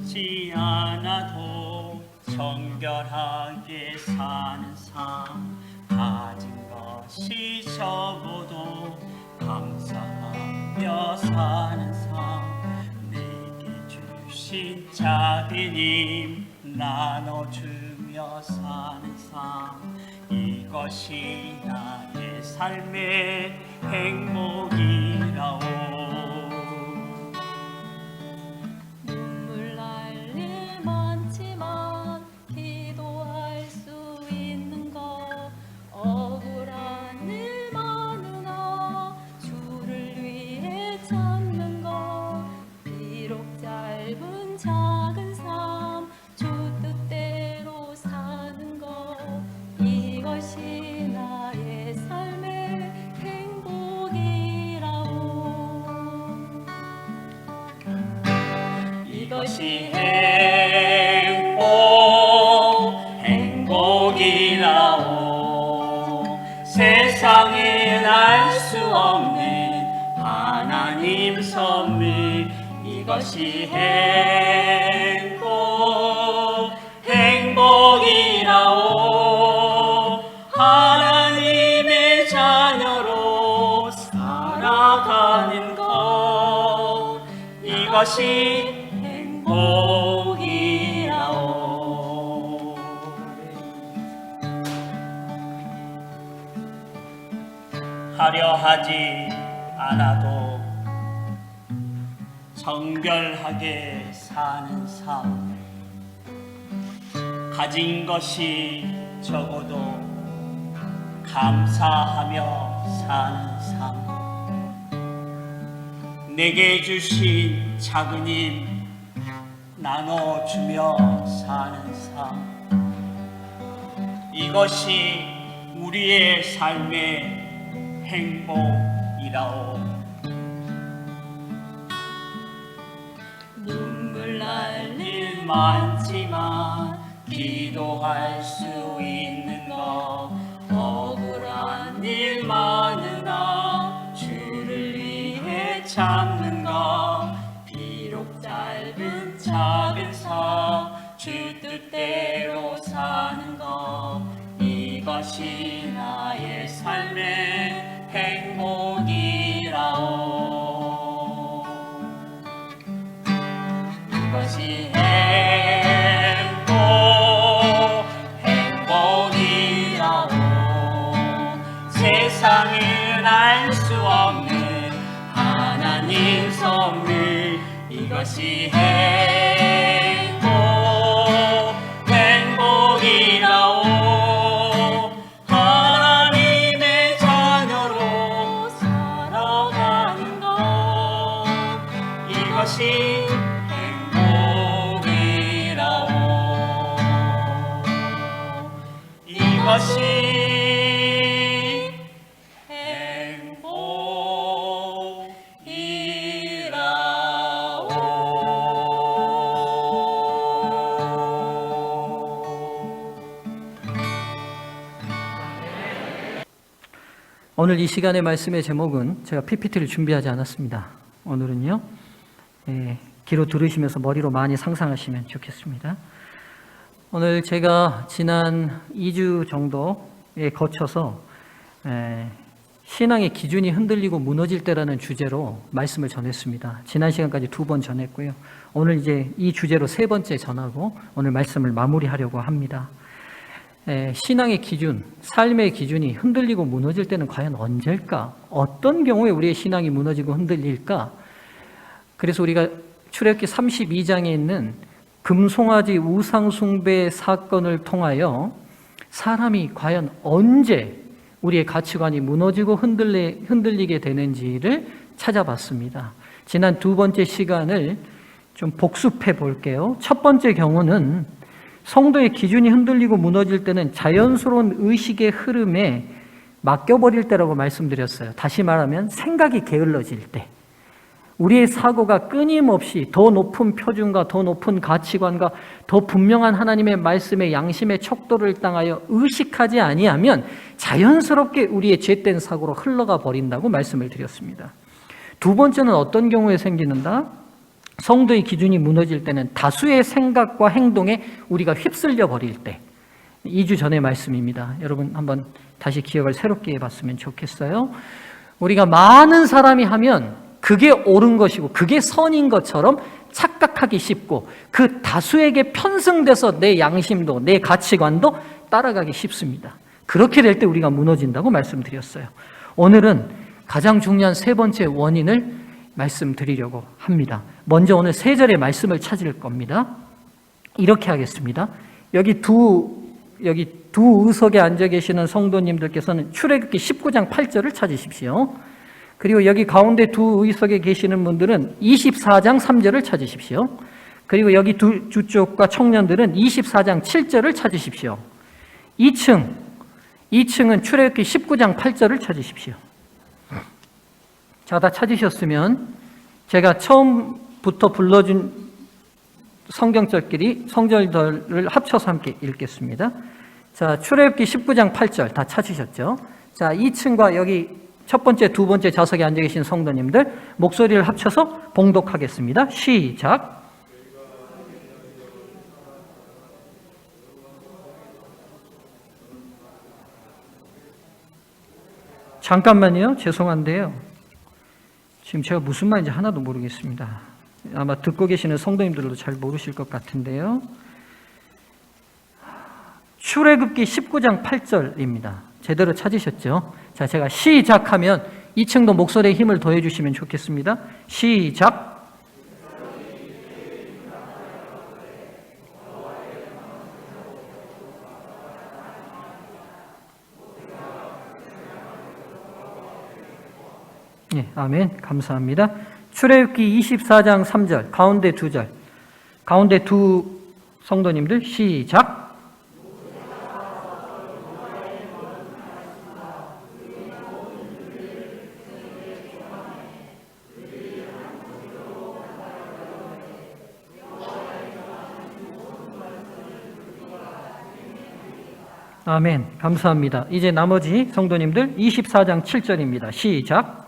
많지 않아도 정결하게 사는 삶, 가진 것이 적어도 감사하며 사는 삶, 내게 주신 작은 힘 나눠주며 사는 삶, 이것이 나의 삶의 행복이라오. 눈물 날 일 많지만 기도할 수 있는 것, 억울한 일 많으나 주를 위해 참는 것, 비록 짧은 작은 삶 주 뜻대로 사는 것, 이것이 나의 삶의 행복이라오. 이것이 행복이라오. 세상엔 알 수 없는 하나님 선물, 이것이 행복이라오. 하나님의 자녀로 살아가는 것, 이것이 행복이라오. 하려 하지 않아도 정결하게 사는 삶, 가진 것이 적어도 감사하며 사는 삶, 내게 주신 작은 힘 나눠주며 사는 삶, 이것이 우리의 삶의 행복이라오. 눈물 날 일 많지만 기도할 수 있는 것, 억울한 일 많으나 주를 위해 참는 것, 비록 짧은 작은 삶 주 뜻대로 사는 것, 이것이 나의 삶의 행복이라오. 이것이 행복이라오. 세상은 알 수 없는 하나님 선물, 이것이 행복이라오. 하나님의 자녀로 살아가는 것, 이것이 이것이 오늘 이 시간의 말씀의 제목은, 제가 PPT를 준비하지 않았습니다. 오늘은요, 귀로 들으시면서 머리로 많이 상상하시면 좋겠습니다. 오늘 제가 지난 2주 정도에 거쳐서 신앙의 기준이 흔들리고 무너질 때라는 주제로 말씀을 전했습니다. 지난 시간까지 2번 전했고요. 오늘 이제 이 주제로 3번째 전하고 오늘 말씀을 마무리하려고 합니다. 신앙의 기준, 삶의 기준이 흔들리고 무너질 때는 과연 언제일까? 어떤 경우에 우리의 신앙이 무너지고 흔들릴까? 그래서 우리가 출애굽기 32장에 있는 금송아지 우상숭배 사건을 통하여 사람이 과연 언제 우리의 가치관이 무너지고 흔들리게 되는지를 찾아봤습니다. 지난 2번째 시간을 좀 복습해 볼게요. 첫 번째 경우는 성도의 기준이 흔들리고 무너질 때는 자연스러운 의식의 흐름에 맡겨버릴 때라고 말씀드렸어요. 다시 말하면 생각이 게을러질 때, 우리의 사고가 끊임없이 더 높은 표준과 더 높은 가치관과 더 분명한 하나님의 말씀의 양심의 척도를 당하여 의식하지 아니하면 자연스럽게 우리의 죄된 사고로 흘러가 버린다고 말씀을 드렸습니다. 두 번째는 어떤 경우에 생기는가? 성도의 기준이 무너질 때는 다수의 생각과 행동에 우리가 휩쓸려 버릴 때, 2주 전의 말씀입니다. 여러분 한번 다시 기억을 새롭게 해봤으면 좋겠어요. 우리가 많은 사람이 하면 그게 옳은 것이고 그게 선인 것처럼 착각하기 쉽고, 그 다수에게 편승돼서 내 양심도 내 가치관도 따라가기 쉽습니다. 그렇게 될 때 우리가 무너진다고 말씀드렸어요. 오늘은 가장 중요한 세 번째 원인을 말씀드리려고 합니다. 먼저 오늘 세 절의 말씀을 찾을 겁니다. 이렇게 하겠습니다. 여기 두 의석에 앉아 계시는 성도님들께서는 출애굽기 19장 8절을 찾으십시오. 그리고 여기 가운데 두 의석에 계시는 분들은 24장 3절을 찾으십시오. 그리고 여기 두 쪽과 청년들은 24장 7절을 찾으십시오. 2층은 출애굽기 19장 8절을 찾으십시오. 자, 다 찾으셨으면 제가 처음부터 불러준 성절들을 합쳐서 함께 읽겠습니다. 자, 출애굽기 19장 8절 다 찾으셨죠? 자, 2층과 여기 첫 번째, 두 번째 좌석에 앉아 계신 성도님들 목소리를 합쳐서 봉독하겠습니다. 시작. 잠깐만요. 죄송한데요. 지금 제가 무슨 말인지 하나도 모르겠습니다. 아마 듣고 계시는 성도님들도 잘 모르실 것 같은데요. 출애굽기 19장 8절입니다. 제대로 찾으셨죠? 자, 제가 시작하면 2층도 목소리에 힘을 더해 주시면 좋겠습니다. 시작. 네, 아멘. 감사합니다. 출애굽기 24장 3절, 가운데 두 절. 가운데 두 성도님들 시작. 아멘. 감사합니다. 이제 나머지 성도님들 24장 7절입니다. 시작.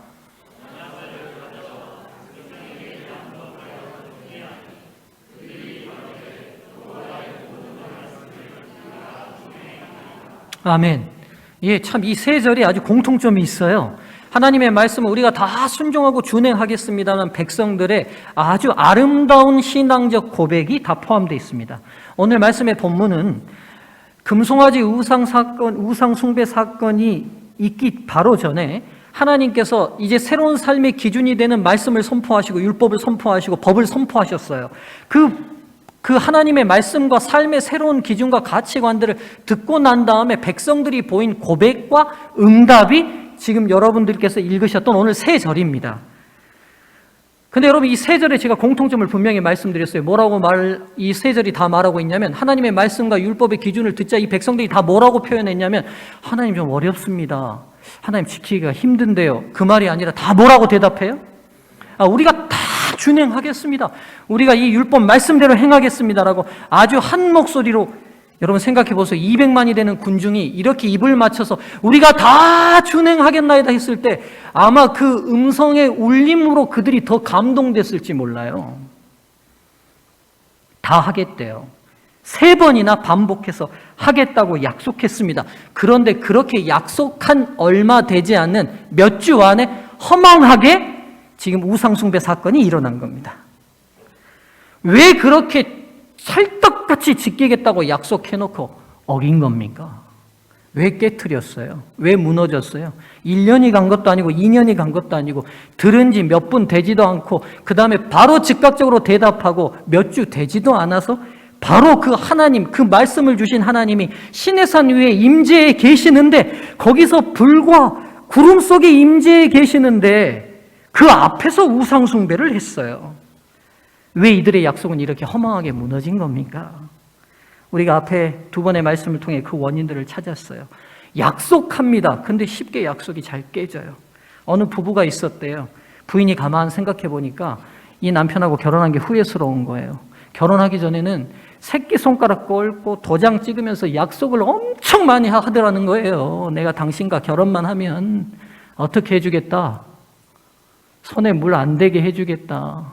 아멘. 예, 참 이 세 절이 아주 공통점이 있어요. 하나님의 말씀을 우리가 다 순종하고 준행하겠습니다는 백성들의 아주 아름다운 신앙적 고백이 다 포함되어 있습니다. 오늘 말씀의 본문은 금송아지 우상 숭배 사건이 있기 바로 전에 하나님께서 이제 새로운 삶의 기준이 되는 말씀을 선포하시고 율법을 선포하시고 법을 선포하셨어요. 그 하나님의 말씀과 삶의 새로운 기준과 가치관들을 듣고 난 다음에 백성들이 보인 고백과 응답이 지금 여러분들께서 읽으셨던 오늘 세 절입니다. 근데 여러분 이 세 절에 제가 공통점을 분명히 말씀드렸어요. 이 세 절이 다 말하고 있냐면 하나님의 말씀과 율법의 기준을 듣자 이 백성들이 다 뭐라고 표현했냐면 하나님 좀 어렵습니다. 하나님 지키기가 힘든데요. 그 말이 아니라 다 뭐라고 대답해요? 우리가 다 준행하겠습니다. 우리가 이 율법 말씀대로 행하겠습니다라고 아주 한 목소리로 여러분 생각해 보세요. 200만이 되는 군중이 이렇게 입을 맞춰서 우리가 다 준행하겠나이다 했을 때 아마 그 음성의 울림으로 그들이 더 감동됐을지 몰라요. 다 하겠대요. 3번이나 반복해서 하겠다고 약속했습니다. 그런데 그렇게 약속한 얼마 되지 않는 몇 주 안에 허망하게 지금 우상숭배 사건이 일어난 겁니다. 왜 그렇게 찰떡같이 지키겠다고 약속해놓고 어긴 겁니까? 왜 깨트렸어요? 왜 무너졌어요? 1년이 간 것도 아니고 2년이 간 것도 아니고 들은 지 몇 분 되지도 않고 그 다음에 바로 즉각적으로 대답하고 몇 주 되지도 않아서 바로 그 하나님, 그 말씀을 주신 하나님이 시내산 위에 임재해 계시는데 거기서 불과 구름 속에 임재해 계시는데 그 앞에서 우상숭배를 했어요. 왜 이들의 약속은 이렇게 허망하게 무너진 겁니까? 우리가 앞에 두 번의 말씀을 통해 그 원인들을 찾았어요. 약속합니다. 근데 쉽게 약속이 잘 깨져요. 어느 부부가 있었대요. 부인이 가만 생각해 보니까 이 남편하고 결혼한 게 후회스러운 거예요. 결혼하기 전에는 새끼손가락 꼴고 도장 찍으면서 약속을 엄청 많이 하더라는 거예요. 내가 당신과 결혼만 하면 어떻게 해주겠다. 손에 물 안 대게 해주겠다.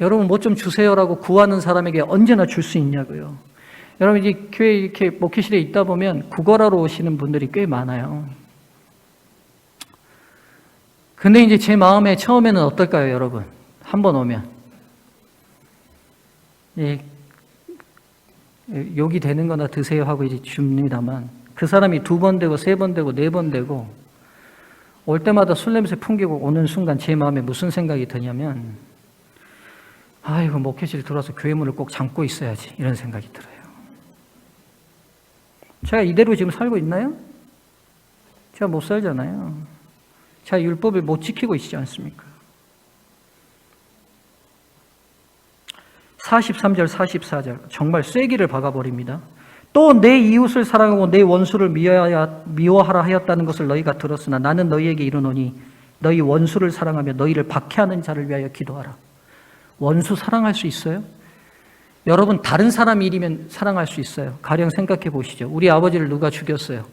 여러분 뭐 좀 주세요라고 구하는 사람에게 언제나 줄 수 있냐고요. 여러분 이제 교회 이렇게 목회실에 있다 보면 구걸하러 오시는 분들이 꽤 많아요. 근데 이제 제 마음에 처음에는 어떨까요, 여러분? 한 번 오면 욕이 되는 거나 드세요 하고 이제 줍니다만, 그 사람이 2번 되고 3번 되고 4번 되고 올 때마다 술 냄새 풍기고 오는 순간 제 마음에 무슨 생각이 드냐면, 아이고 목회실 들어와서 교회 문을 꼭 잠고 있어야지, 이런 생각이 들어요. 제가 이대로 지금 살고 있나요? 제가 못 살잖아요. 제가 율법을 못 지키고 있지 않습니까? 43절 44절 정말 쐐기를 박아버립니다. 또 내 이웃을 사랑하고 내 원수를 미워하라 하였다는 것을 너희가 들었으나 나는 너희에게 이르노니 너희 원수를 사랑하며 너희를 박해하는 자를 위하여 기도하라. 원수 사랑할 수 있어요? 여러분 다른 사람 일이면 사랑할 수 있어요. 가령 생각해 보시죠. 우리 아버지를 누가 죽였어요?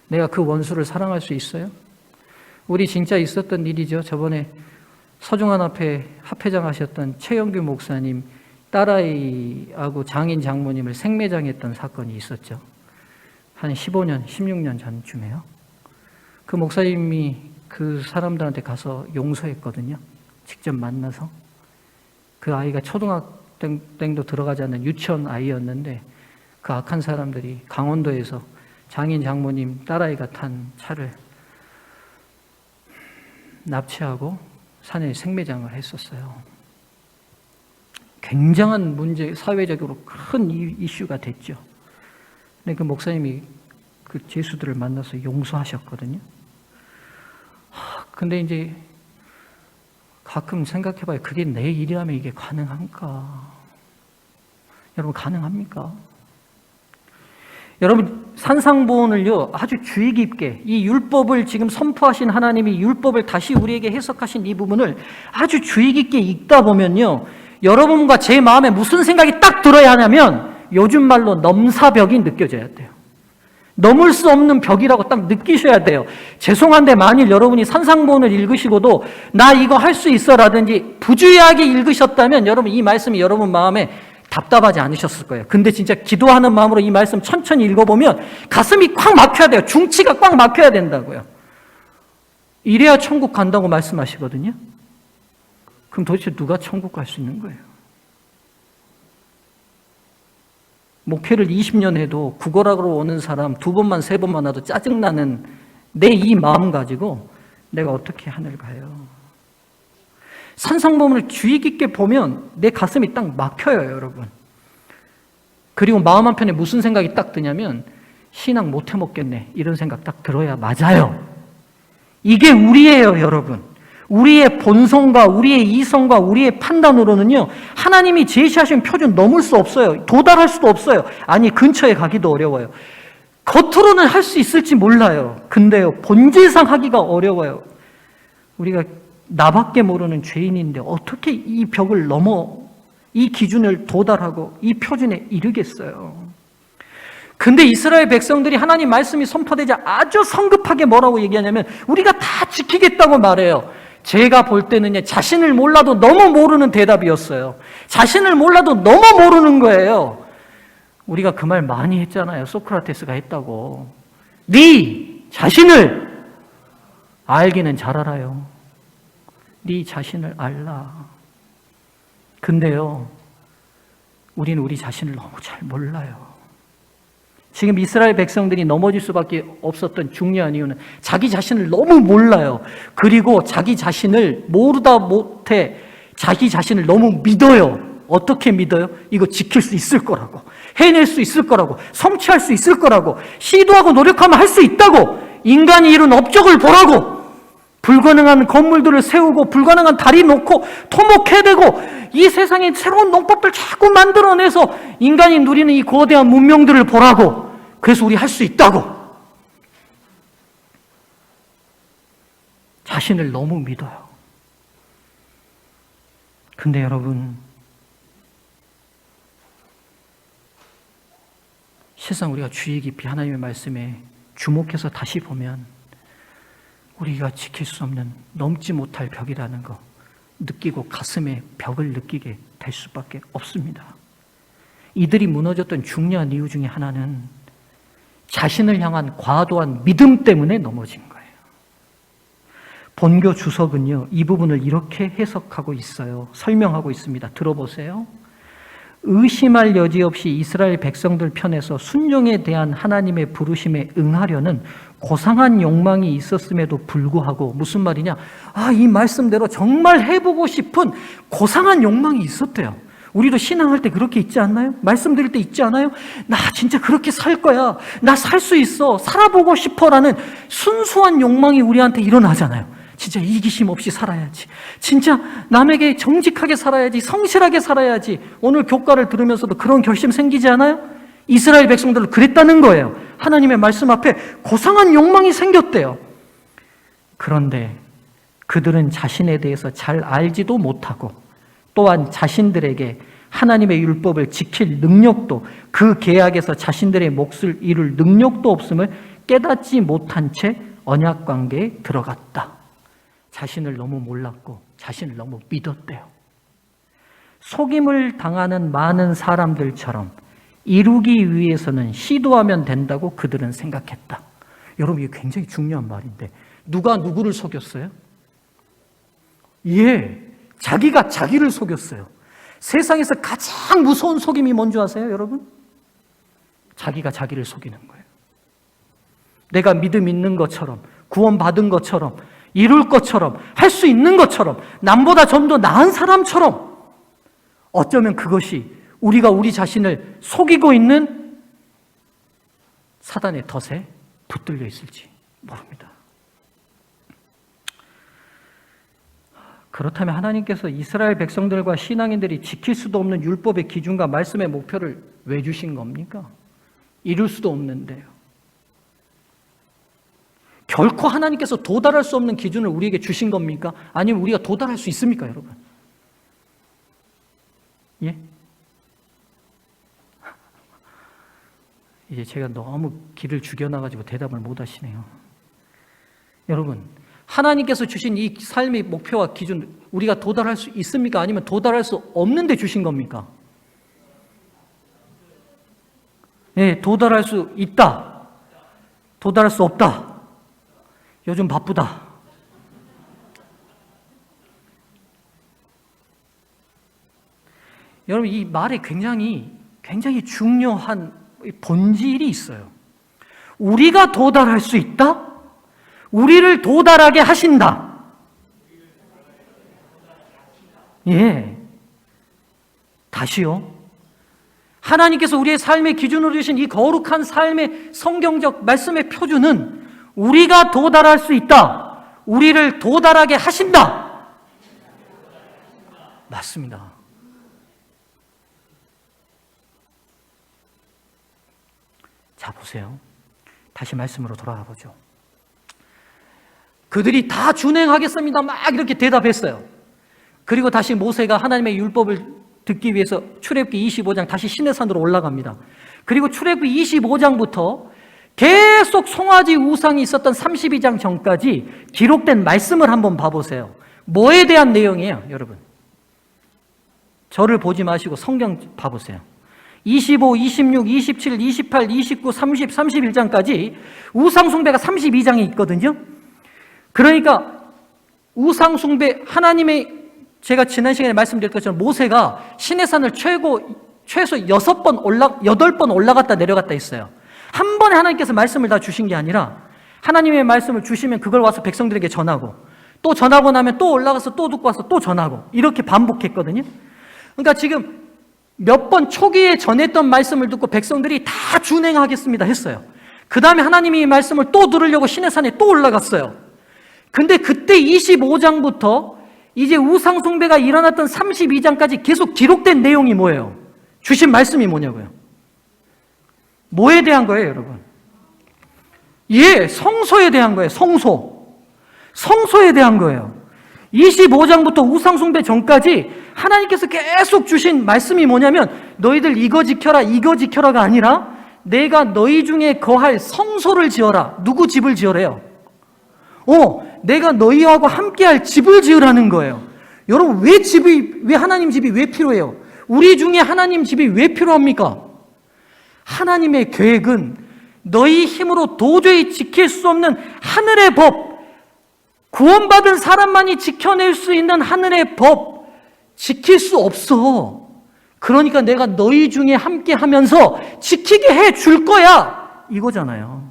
내가 그 원수를 사랑할 수 있어요? 우리 진짜 있었던 일이죠. 저번에 서중환 앞에 합회장 하셨던 최영규 목사님 딸아이하고 장인 장모님을 생매장했던 사건이 있었죠. 한 15년, 16년 전쯤에요. 그 목사님이 그 사람들한테 가서 용서했거든요. 직접 만나서. 그 아이가 초등학생도 들어가지 않는 유치원 아이였는데 그 악한 사람들이 강원도에서 장인 장모님 딸아이가 탄 차를 납치하고 산에 생매장을 했었어요. 굉장한 문제, 사회적으로 큰 이슈가 됐죠. 근데 그 목사님이 그 죄수들을 만나서 용서하셨거든요. 근데 이제 가끔 생각해봐요. 그게 내 일이라면 이게 가능한가? 여러분 가능합니까? 여러분 산상보훈을요 아주 주의 깊게, 이 율법을 지금 선포하신 하나님이 율법을 다시 우리에게 해석하신 이 부분을 아주 주의 깊게 읽다 보면요, 여러분과 제 마음에 무슨 생각이 딱 들어야 하냐면, 요즘 말로 넘사벽이 느껴져야 돼요. 넘을 수 없는 벽이라고 딱 느끼셔야 돼요. 죄송한데 만일 여러분이 산상보훈을 읽으시고도 나 이거 할 수 있어 라든지 부주의하게 읽으셨다면 여러분 이 말씀이 여러분 마음에 답답하지 않으셨을 거예요. 근데 진짜 기도하는 마음으로 이 말씀 천천히 읽어보면 가슴이 꽉 막혀야 돼요. 중치가 꽉 막혀야 된다고요. 이래야 천국 간다고 말씀하시거든요. 그럼 도대체 누가 천국 갈 수 있는 거예요? 목회를 20년 해도 구걸하러 오는 사람 2번만 3번만 와도 짜증나는 내 이 마음 가지고 내가 어떻게 하늘 가요? 산상보훈을 주의 깊게 보면 내 가슴이 딱 막혀요, 여러분. 그리고 마음 한편에 무슨 생각이 딱 드냐면, 신앙 못 해먹겠네, 이런 생각 딱 들어야 맞아요. 이게 우리예요, 여러분. 우리의 본성과 우리의 이성과 우리의 판단으로는요, 하나님이 제시하신 표준 넘을 수 없어요. 도달할 수도 없어요. 아니, 근처에 가기도 어려워요. 겉으로는 할 수 있을지 몰라요. 근데요, 본질상 하기가 어려워요. 우리가 나밖에 모르는 죄인인데 어떻게 이 벽을 넘어 이 기준을 도달하고 이 표준에 이르겠어요? 근데 이스라엘 백성들이 하나님 말씀이 선포되자 아주 성급하게 뭐라고 얘기하냐면, 우리가 다 지키겠다고 말해요. 제가 볼 때는 자신을 몰라도 너무 모르는 대답이었어요. 자신을 몰라도 너무 모르는 거예요. 우리가 그 말 많이 했잖아요. 소크라테스가 했다고. 네 자신을 알기는 잘 알아요. 네 자신을 알라. 근데요, 우리는 우리 자신을 너무 잘 몰라요. 지금 이스라엘 백성들이 넘어질 수밖에 없었던 중요한 이유는 자기 자신을 너무 몰라요. 그리고 자기 자신을 모르다 못해 자기 자신을 너무 믿어요. 어떻게 믿어요? 이거 지킬 수 있을 거라고, 해낼 수 있을 거라고, 성취할 수 있을 거라고, 시도하고 노력하면 할 수 있다고, 인간이 이룬 업적을 보라고, 불가능한 건물들을 세우고 불가능한 다리 놓고 토목해대고 이 세상에 새로운 농법들 자꾸 만들어내서 인간이 누리는 이 거대한 문명들을 보라고. 그래서 우리 할 수 있다고. 자신을 너무 믿어요. 근데 여러분, 실상 우리가 주의 깊이 하나님의 말씀에 주목해서 다시 보면 우리가 지킬 수 없는, 넘지 못할 벽이라는 거 느끼고 가슴에 벽을 느끼게 될 수밖에 없습니다. 이들이 무너졌던 중요한 이유 중에 하나는 자신을 향한 과도한 믿음 때문에 넘어진 거예요. 본교 주석은요, 이 부분을 이렇게 해석하고 있어요. 설명하고 있습니다. 들어보세요. 의심할 여지 없이 이스라엘 백성들 편에서 순종에 대한 하나님의 부르심에 응하려는 고상한 욕망이 있었음에도 불구하고, 무슨 말이냐? 이 말씀대로 정말 해보고 싶은 고상한 욕망이 있었대요. 우리도 신앙할 때 그렇게 있지 않나요? 말씀 드릴 때 있지 않아요? 나 진짜 그렇게 살 거야. 나 살 수 있어. 살아보고 싶어라는 순수한 욕망이 우리한테 일어나잖아요. 진짜 이기심 없이 살아야지. 진짜 남에게 정직하게 살아야지. 성실하게 살아야지. 오늘 교과를 들으면서도 그런 결심 생기지 않아요? 이스라엘 백성들은 그랬다는 거예요. 하나님의 말씀 앞에 고상한 욕망이 생겼대요. 그런데 그들은 자신에 대해서 잘 알지도 못하고, 또한 자신들에게 하나님의 율법을 지킬 능력도, 그 계약에서 자신들의 몫을 이룰 능력도 없음을 깨닫지 못한 채 언약 관계에 들어갔다. 자신을 너무 몰랐고 자신을 너무 믿었대요. 속임을 당하는 많은 사람들처럼 이루기 위해서는 시도하면 된다고 그들은 생각했다. 여러분, 이게 굉장히 중요한 말인데, 누가 누구를 속였어요? 자기가 자기를 속였어요. 세상에서 가장 무서운 속임이 뭔지 아세요, 여러분? 자기가 자기를 속이는 거예요. 내가 믿음 있는 것처럼, 구원받은 것처럼, 이룰 것처럼, 할 수 있는 것처럼, 남보다 좀 더 나은 사람처럼, 어쩌면 그것이 우리가 우리 자신을 속이고 있는 사단의 덫에 붙들려 있을지 모릅니다. 그렇다면 하나님께서 이스라엘 백성들과 신앙인들이 지킬 수도 없는 율법의 기준과 말씀의 목표를 왜 주신 겁니까? 이룰 수도 없는데요. 결코 하나님께서 도달할 수 없는 기준을 우리에게 주신 겁니까? 아니면 우리가 도달할 수 있습니까, 여러분? 예? 이제 제가 너무 길을 죽여놔가지고 대답을 못 하시네요. 여러분, 하나님께서 주신 이 삶의 목표와 기준, 우리가 도달할 수 있습니까? 아니면 도달할 수 없는데 주신 겁니까? 예, 도달할 수 있다. 도달할 수 없다. 요즘 바쁘다. 여러분, 이 말에 굉장히 중요한 본질이 있어요. 우리가 도달할 수 있다? 우리를 도달하게 하신다. 다시요. 하나님께서 우리의 삶의 기준으로 주신 이 거룩한 삶의 성경적 말씀의 표준은 우리가 도달할 수 있다. 우리를 도달하게 하신다. 맞습니다. 자, 보세요. 다시 말씀으로 돌아가 보죠. 그들이 다 준행하겠습니다. 막 이렇게 대답했어요. 그리고 다시 모세가 하나님의 율법을 듣기 위해서 출애굽기 25장 다시 시내산으로 올라갑니다. 그리고 출애굽기 25장부터 계속 송아지 우상이 있었던 32장 전까지 기록된 말씀을 한번 봐보세요. 뭐에 대한 내용이에요, 여러분? 저를 보지 마시고 성경 봐보세요. 25, 26, 27, 28, 29, 30, 31장까지 우상숭배가 32장이 있거든요. 그러니까 우상숭배, 하나님의, 제가 지난 시간에 말씀드린 것처럼 모세가 시내산을 최소 8번 올라갔다 내려갔다 했어요. 한 번에 하나님께서 말씀을 다 주신 게 아니라 하나님의 말씀을 주시면 그걸 와서 백성들에게 전하고, 또 전하고 나면 또 올라가서 또 듣고 와서 또 전하고, 이렇게 반복했거든요. 그러니까 지금 몇 번 초기에 전했던 말씀을 듣고 백성들이 다 준행하겠습니다 했어요. 그 다음에 하나님이 이 말씀을 또 들으려고 시내산에 또 올라갔어요. 근데 그때 25장부터 이제 우상숭배가 일어났던 32장까지 계속 기록된 내용이 뭐예요? 주신 말씀이 뭐냐고요? 뭐에 대한 거예요, 여러분? 성소에 대한 거예요. 성소에 대한 거예요. 25장부터 우상숭배 전까지 하나님께서 계속 주신 말씀이 뭐냐면, 너희들 이거 지켜라가 아니라 내가 너희 중에 거할 성소를 지어라. 누구 집을 지으래요? 내가 너희하고 함께할 집을 지으라는 거예요. 여러분, 왜 하나님 집이 왜 필요해요? 우리 중에 하나님 집이 왜 필요합니까? 하나님의 계획은 너희 힘으로 도저히 지킬 수 없는 하늘의 법, 구원받은 사람만이 지켜낼 수 있는 하늘의 법, 지킬 수 없어. 그러니까 내가 너희 중에 함께 하면서 지키게 해 줄 거야. 이거잖아요.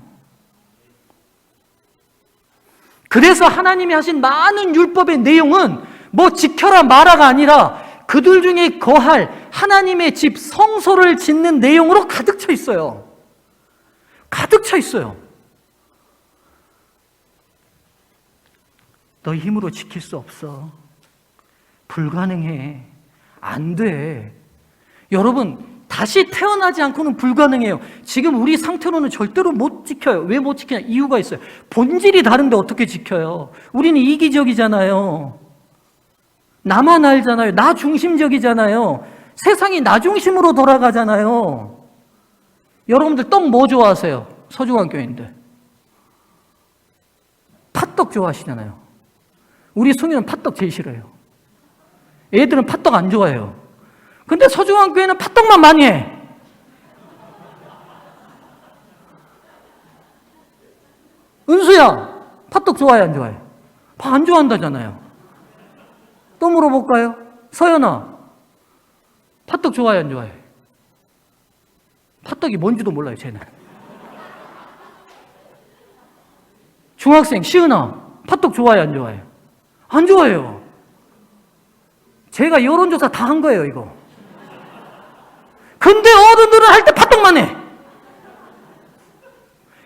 그래서 하나님이 하신 많은 율법의 내용은 뭐 지켜라 마라가 아니라 그들 중에 거할 하나님의 집 성소를 짓는 내용으로 가득 차 있어요. 가득 차 있어요. 너희 힘으로 지킬 수 없어. 불가능해. 안 돼. 여러분, 다시 태어나지 않고는 불가능해요. 지금 우리 상태로는 절대로 못 지켜요. 왜 못 지키냐? 이유가 있어요. 본질이 다른데 어떻게 지켜요? 우리는 이기적이잖아요. 나만 알잖아요. 나 중심적이잖아요. 세상이 나 중심으로 돌아가잖아요. 여러분들 떡 뭐 좋아하세요? 서중환 교인들. 팥떡 좋아하시잖아요. 우리 송이는 팥떡 제일 싫어요. 애들은 팥떡 안 좋아해요. 근데 서중환 교회는 팥떡만 많이 해. 은수야, 팥떡 좋아해 안 좋아해? 안 좋아한다잖아요. 또 물어볼까요? 서연아, 팥떡 좋아해 안 좋아해? 팥떡이 뭔지도 몰라요, 쟤는. 중학생 시은아, 팥떡 좋아해 안 좋아해? 안 좋아해요. 제가 여론조사 다 한 거예요, 이거. 근데 어른들은 할 때 팥떡만 해.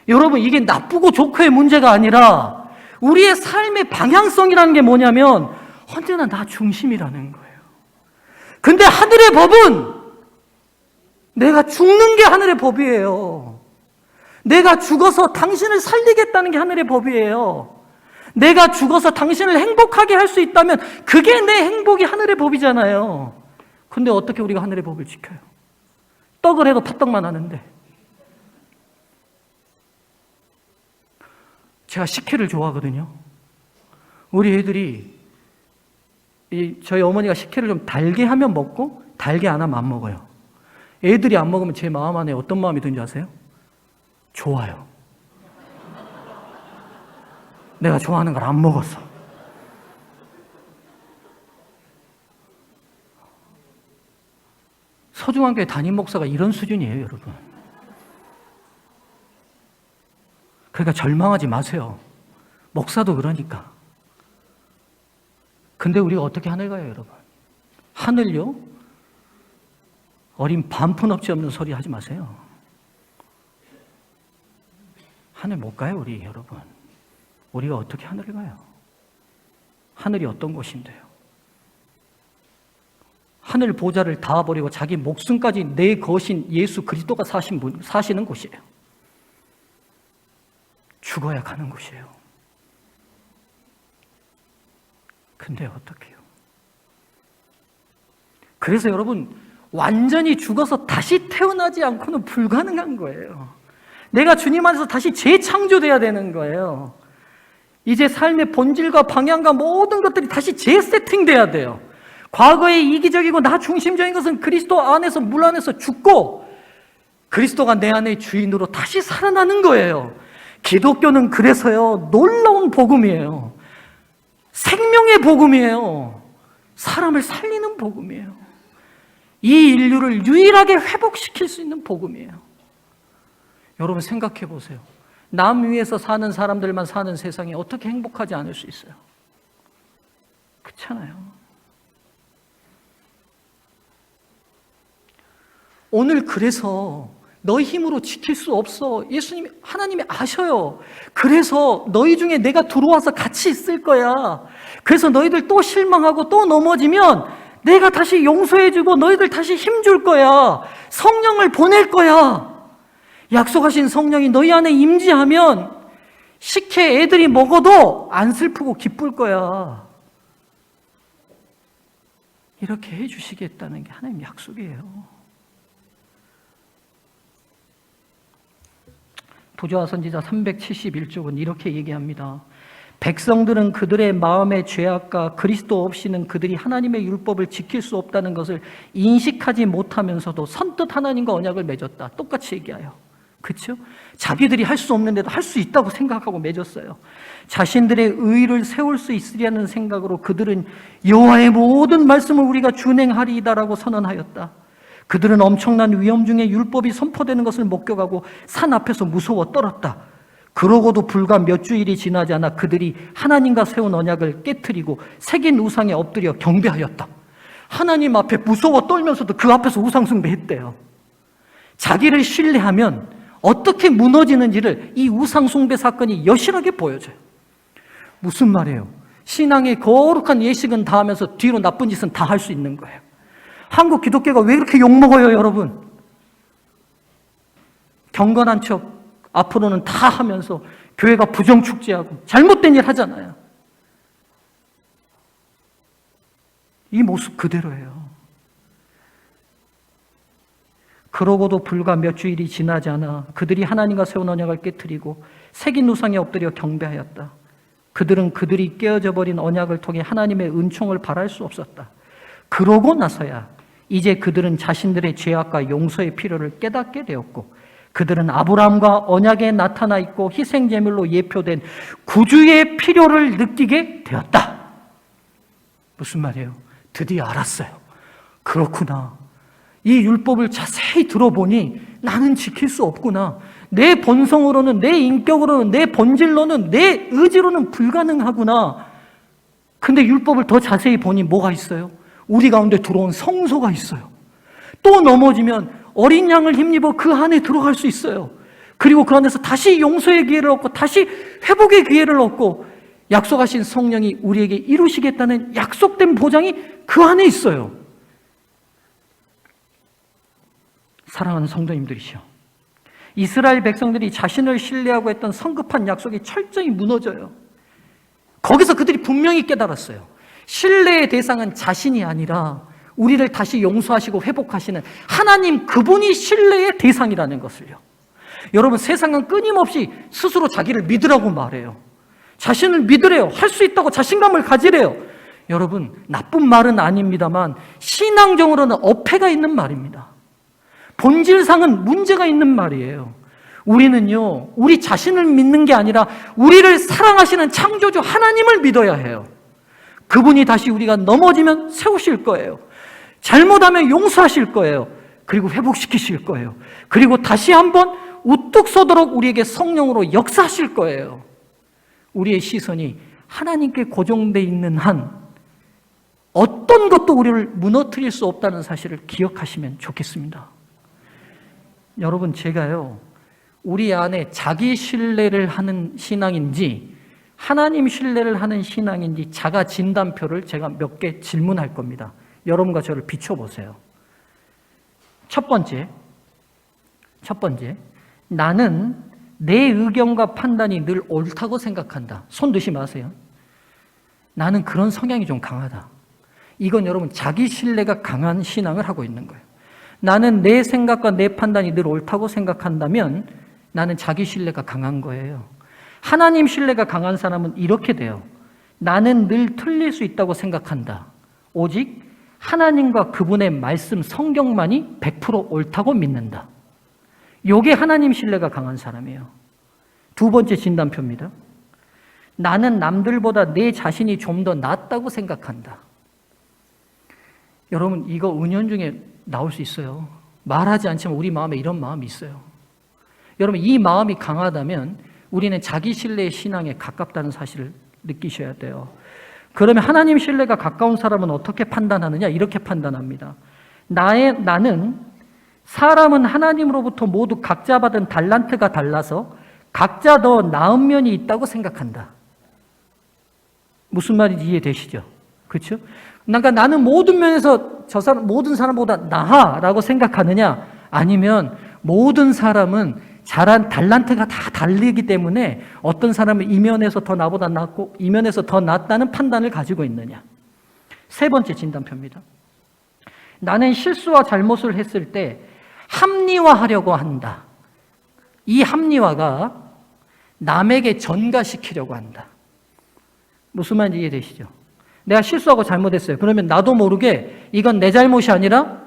여러분, 이게 나쁘고 좋고의 문제가 아니라 우리의 삶의 방향성이라는 게 뭐냐면 언제나 나 중심이라는 거예요. 근데 하늘의 법은 내가 죽는 게 하늘의 법이에요. 내가 죽어서 당신을 살리겠다는 게 하늘의 법이에요. 내가 죽어서 당신을 행복하게 할 수 있다면 그게 내 행복이 하늘의 법이잖아요. 근데 어떻게 우리가 하늘의 법을 지켜요? 떡을 해도 팥떡만 하는데. 제가 식혜를 좋아하거든요. 우리 애들이 저희 어머니가 식혜를 좀 달게 하면 먹고 달게 안 하면 안 먹어요. 애들이 안 먹으면 제 마음 안에 어떤 마음이 드는지 아세요? 좋아요. 내가 좋아하는 걸 안 먹었어. 서중환 교회 담임 목사가 이런 수준이에요, 여러분. 그러니까 절망하지 마세요. 목사도 그러니까. 근데 우리가 어떻게 하늘 가요, 여러분? 하늘요? 어린 반푼업체 없는 소리 하지 마세요. 하늘 못 가요, 우리 여러분. 우리가 어떻게 하늘을 가요? 하늘이 어떤 곳인데요? 하늘 보좌를 다 버리고 자기 목숨까지 내 것인 예수 그리스도가 사시는 곳이에요. 죽어야 가는 곳이에요. 근데 어떻게 해요? 그래서 여러분, 완전히 죽어서 다시 태어나지 않고는 불가능한 거예요. 내가 주님 안에서 다시 재창조돼야 되는 거예요. 이제 삶의 본질과 방향과 모든 것들이 다시 재세팅돼야 돼요. 과거의 이기적이고 나 중심적인 것은 그리스도 안에서, 물 안에서 죽고 그리스도가 내 안의 주인으로 다시 살아나는 거예요. 기독교는 그래서요, 놀라운 복음이에요. 생명의 복음이에요. 사람을 살리는 복음이에요. 이 인류를 유일하게 회복시킬 수 있는 복음이에요. 여러분 생각해 보세요. 남 위에서 사는 사람들만 사는 세상에 어떻게 행복하지 않을 수 있어요? 그렇잖아요. 오늘 그래서 너희 힘으로 지킬 수 없어. 예수님이, 하나님이 아셔요. 그래서 너희 중에 내가 들어와서 같이 있을 거야. 그래서 너희들 또 실망하고 또 넘어지면 내가 다시 용서해주고 너희들 다시 힘줄 거야. 성령을 보낼 거야. 약속하신 성령이 너희 안에 임재하면 식혜 애들이 먹어도 안 슬프고 기쁠 거야. 이렇게 해주시겠다는 게 하나님 약속이에요. 부조화 선지자 371쪽은 이렇게 얘기합니다. 백성들은 그들의 마음의 죄악과 그리스도 없이는 그들이 하나님의 율법을 지킬 수 없다는 것을 인식하지 못하면서도 선뜻 하나님과 언약을 맺었다. 똑같이 얘기해요. 그렇죠? 자기들이 할 수 없는데도 할 수 있다고 생각하고 맺었어요. 자신들의 의를 세울 수 있으리라는 생각으로 그들은 여호와의 모든 말씀을 우리가 준행하리이다라고 선언하였다. 그들은 엄청난 위험 중에 율법이 선포되는 것을 목격하고 산 앞에서 무서워 떨었다. 그러고도 불과 몇 주일이 지나지 않아 그들이 하나님과 세운 언약을 깨트리고 새긴 우상에 엎드려 경배하였다. 하나님 앞에 무서워 떨면서도 그 앞에서 우상 숭배했대요. 자기를 신뢰하면 어떻게 무너지는지를 이 우상 숭배 사건이 여실하게 보여줘요. 무슨 말이에요? 신앙의 거룩한 예식은 다 하면서 뒤로 나쁜 짓은 다 할 수 있는 거예요. 한국 기독교가 왜 이렇게 욕먹어요, 여러분? 경건한 척 앞으로는 다 하면서 교회가 부정축제하고 잘못된 일 하잖아요. 이 모습 그대로예요. 그러고도 불과 몇 주일이 지나지 않아 그들이 하나님과 세운 언약을 깨트리고 새긴 우상에 엎드려 경배하였다. 그들은 그들이 깨어져 버린 언약을 통해 하나님의 은총을 바랄 수 없었다. 그러고 나서야 이제 그들은 자신들의 죄악과 용서의 필요를 깨닫게 되었고 그들은 아브라함과 언약에 나타나 있고 희생제물로 예표된 구주의 필요를 느끼게 되었다. 무슨 말이에요? 드디어 알았어요. 그렇구나. 이 율법을 자세히 들어보니 나는 지킬 수 없구나. 내 본성으로는, 내 인격으로는, 내 본질로는, 내 의지로는 불가능하구나. 근데 율법을 더 자세히 보니 뭐가 있어요? 우리 가운데 들어온 성소가 있어요. 또 넘어지면 어린 양을 힘입어 그 안에 들어갈 수 있어요. 그리고 그 안에서 다시 용서의 기회를 얻고 다시 회복의 기회를 얻고 약속하신 성령이 우리에게 이루시겠다는 약속된 보장이 그 안에 있어요. 사랑하는 성도님들이시여, 이스라엘 백성들이 자신을 신뢰하고 했던 성급한 약속이 철저히 무너져요. 거기서 그들이 분명히 깨달았어요. 신뢰의 대상은 자신이 아니라 우리를 다시 용서하시고 회복하시는 하나님, 그분이 신뢰의 대상이라는 것을요. 여러분, 세상은 끊임없이 스스로 자기를 믿으라고 말해요. 자신을 믿으래요. 할 수 있다고 자신감을 가지래요. 여러분, 나쁜 말은 아닙니다만 신앙적으로는 어폐가 있는 말입니다. 본질상은 문제가 있는 말이에요. 우리는요, 우리 자신을 믿는 게 아니라 우리를 사랑하시는 창조주 하나님을 믿어야 해요. 그분이 다시 우리가 넘어지면 세우실 거예요. 잘못하면 용서하실 거예요. 그리고 회복시키실 거예요. 그리고 다시 한번 우뚝 서도록 우리에게 성령으로 역사하실 거예요. 우리의 시선이 하나님께 고정되어 있는 한 어떤 것도 우리를 무너뜨릴 수 없다는 사실을 기억하시면 좋겠습니다. 여러분, 제가요, 우리 안에 자기 신뢰를 하는 신앙인지 하나님 신뢰를 하는 신앙인지 자가 진단표를 제가 몇 개 질문할 겁니다. 여러분과 저를 비춰보세요. 첫 번째, 나는 내 의견과 판단이 늘 옳다고 생각한다. 손 드시 마세요. 나는 그런 성향이 좀 강하다. 이건 여러분 자기 신뢰가 강한 신앙을 하고 있는 거예요. 나는 내 생각과 내 판단이 늘 옳다고 생각한다면 나는 자기 신뢰가 강한 거예요. 하나님 신뢰가 강한 사람은 이렇게 돼요. 나는 늘 틀릴 수 있다고 생각한다. 오직 하나님과 그분의 말씀, 성경만이 100% 옳다고 믿는다. 이게 하나님 신뢰가 강한 사람이에요. 두 번째 진단표입니다. 나는 남들보다 내 자신이 좀 더 낫다고 생각한다. 여러분, 이거 은연중에 나올 수 있어요. 말하지 않지만 우리 마음에 이런 마음이 있어요. 여러분, 이 마음이 강하다면 우리는 자기 신뢰의 신앙에 가깝다는 사실을 느끼셔야 돼요. 그러면 하나님 신뢰가 가까운 사람은 어떻게 판단하느냐? 이렇게 판단합니다. 나는 사람은 하나님으로부터 모두 각자 받은 달란트가 달라서 각자 더 나은 면이 있다고 생각한다. 무슨 말인지 이해되시죠? 그렇죠? 그러니까 나는 모든 면에서 모든 사람보다 나아라고 생각하느냐? 아니면 모든 사람은 자란 달란트가 다 다르기 때문에 어떤 사람은 이 면에서 더 나보다 낫고 이 면에서 더 낫다는 판단을 가지고 있느냐? 세 번째 진단표입니다. 나는 실수와 잘못을 했을 때 합리화하려고 한다. 이 합리화가 남에게 전가시키려고 한다. 무슨 말인지 이해되시죠? 내가 실수하고 잘못했어요. 그러면 나도 모르게 이건 내 잘못이 아니라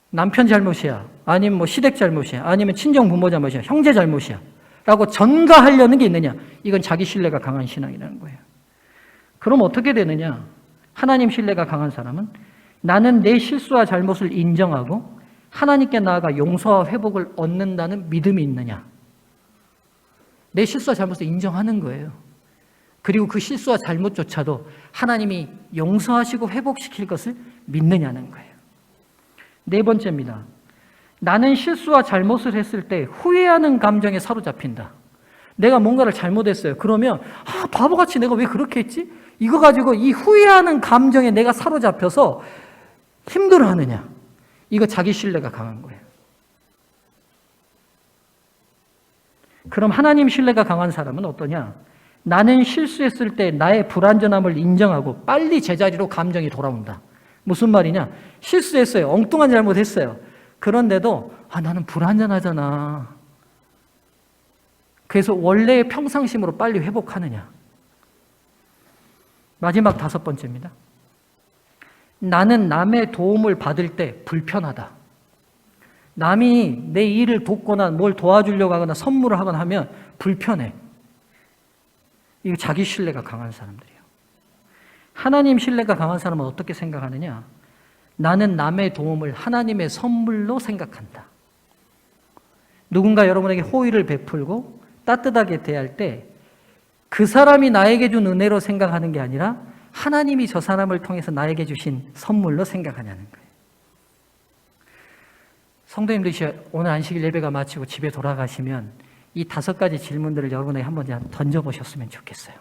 남편 잘못이야. 아니면 뭐 시댁 잘못이야. 아니면 친정 부모 잘못이야. 형제 잘못이야. 라고 전가하려는 게 있느냐? 이건 자기 신뢰가 강한 신앙이라는 거예요. 그럼 어떻게 되느냐? 하나님 신뢰가 강한 사람은 나는 내 실수와 잘못을 인정하고 하나님께 나아가 용서와 회복을 얻는다는 믿음이 있느냐? 내 실수와 잘못을 인정하는 거예요. 그리고 그 실수와 잘못조차도 하나님이 용서하시고 회복시킬 것을 믿느냐는 거예요. 네 번째입니다. 나는 실수와 잘못을 했을 때 후회하는 감정에 사로잡힌다. 내가 뭔가를 잘못했어요. 그러면 바보같이 내가 왜 그렇게 했지? 이거 가지고 이 후회하는 감정에 내가 사로잡혀서 힘들어하느냐? 이거 자기 신뢰가 강한 거예요. 그럼 하나님 신뢰가 강한 사람은 어떠냐? 나는 실수했을 때 나의 불완전함을 인정하고 빨리 제자리로 감정이 돌아온다. 무슨 말이냐? 실수했어요. 엉뚱한 잘못했어요. 그런데도 나는 불완전하잖아. 그래서 원래의 평상심으로 빨리 회복하느냐. 마지막 5번째입니다. 나는 남의 도움을 받을 때 불편하다. 남이 내 일을 돕거나 뭘 도와주려고 하거나 선물을 하거나 하면 불편해. 이거 자기 신뢰가 강한 사람들이에요. 하나님 신뢰가 강한 사람은 어떻게 생각하느냐? 나는 남의 도움을 하나님의 선물로 생각한다. 누군가 여러분에게 호의를 베풀고 따뜻하게 대할 때 그 사람이 나에게 준 은혜로 생각하는 게 아니라 하나님이 저 사람을 통해서 나에게 주신 선물로 생각하냐는 거예요. 성도님들이 오늘 안식일 예배가 마치고 집에 돌아가시면 이 5가지 질문들을 여러분에게 한번 던져보셨으면 좋겠어요.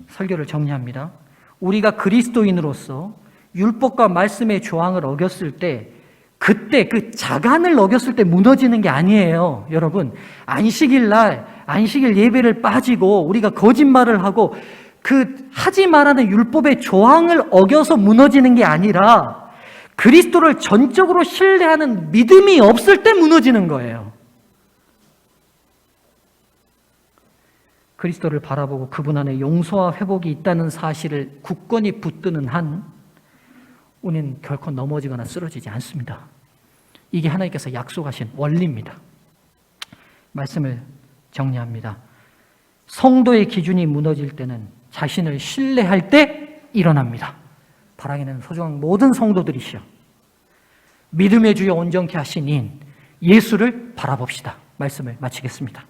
설교를 정리합니다. 우리가 그리스도인으로서 율법과 말씀의 조항을 어겼을 때 그때 그 자간을 어겼을 때 무너지는 게 아니에요. 여러분, 안식일 날 안식일 예배를 빠지고 우리가 거짓말을 하고 그 하지 말라는 율법의 조항을 어겨서 무너지는 게 아니라 그리스도를 전적으로 신뢰하는 믿음이 없을 때 무너지는 거예요. 그리스도를 바라보고 그분 안에 용서와 회복이 있다는 사실을 굳건히 붙드는 한 우리는 결코 넘어지거나 쓰러지지 않습니다. 이게 하나님께서 약속하신 원리입니다. 말씀을 정리합니다. 성도의 기준이 무너질 때는 자신을 신뢰할 때 일어납니다. 바라기는 소중한 모든 성도들이시여, 믿음의 주여 온전케 하신 인 예수를 바라봅시다. 말씀을 마치겠습니다.